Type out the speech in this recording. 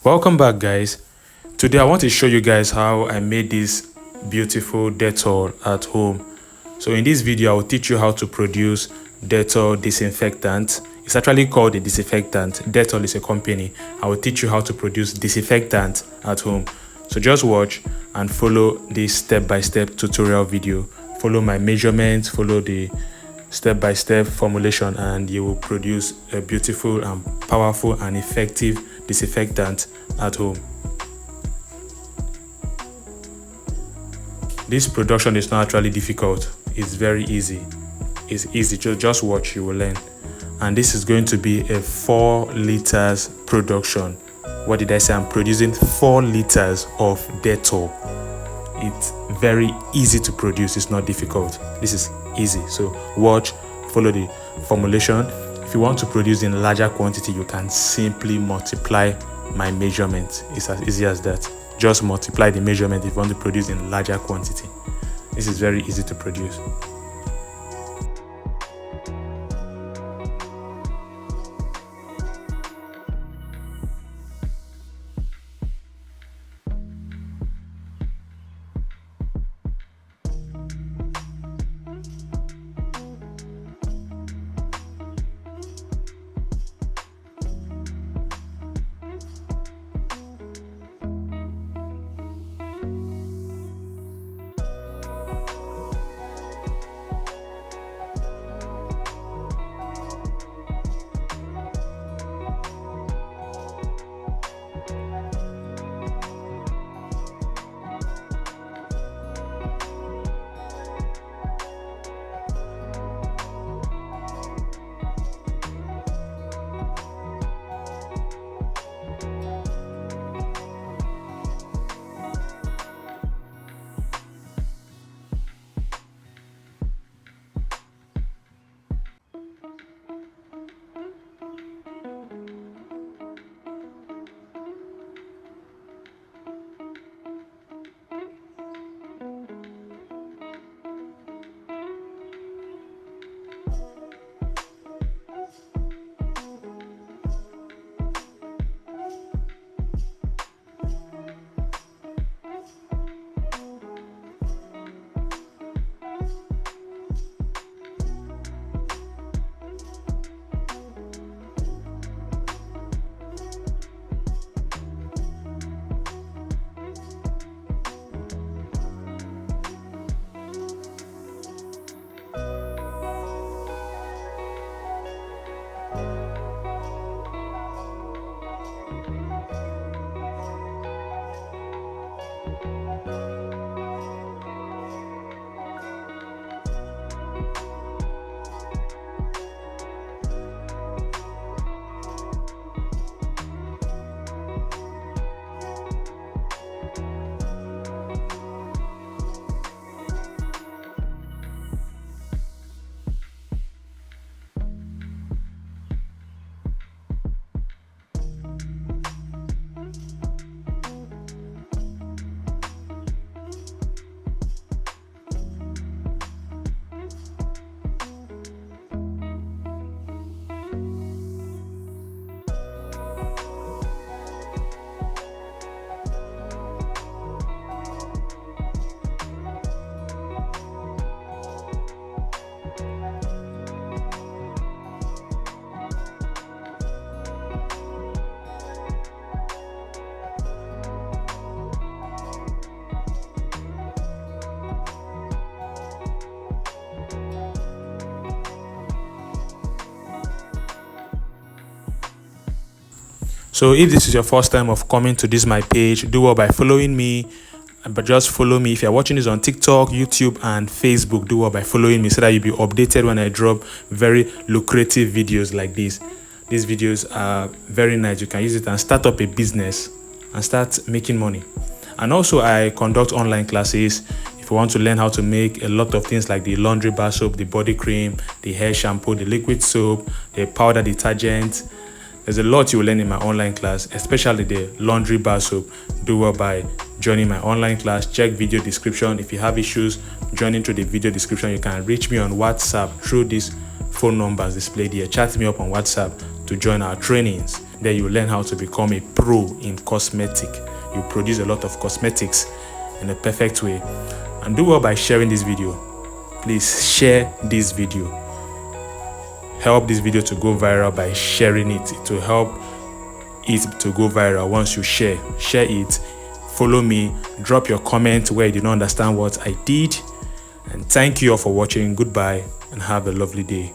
Welcome back, guys. Today I want to show you guys how I made this beautiful Dettol at home. So in this video I will teach you how to produce Dettol disinfectant. It's actually called a disinfectant. Dettol is a company. I will teach you how to produce disinfectant at home. So just watch and follow this step-by-step tutorial video. Follow my measurements, follow the step-by-step formulation, and you will produce a beautiful and powerful and effective disinfectant at home. This production is not actually difficult. It's very easy. It's easy. Just watch, you will learn. And this is going to be a 4 liters production. What did I say? I'm producing 4 liters of Dettol. It's very easy to produce. It's not difficult. This is easy. So watch, follow the formulation. If you want to produce in larger quantity, you can simply multiply my measurement. It's as easy as that. Just multiply the measurement if you want to produce in larger quantity. This is very easy to produce. So if this is your first time of coming to my page, do well by following me. But just follow me. If you're watching this on TikTok, YouTube, and Facebook, do well by following me so that you'll be updated when I drop very lucrative videos like this. These videos are very nice. You can use it and start up a business and start making money. And also I conduct online classes. If you want to learn how to make a lot of things like the laundry bar soap, the body cream, the hair shampoo, the liquid soap, the powder detergent, there's a lot you will learn in my online class, especially the laundry bar soap. Do well by joining my online class. Check video description. If you have issues, join into the video description. You can reach me on WhatsApp through these phone numbers displayed here. Chat me up on WhatsApp to join our trainings. then you learn how to become a pro in cosmetic. You produce a lot of cosmetics in a perfect way. And do well by sharing this video. Please share this video. Help this video to go viral by sharing it. To help it to go viral, once you share it, follow me, drop your comment where you did not understand what I did. And thank you all for watching. Goodbye and have a lovely day.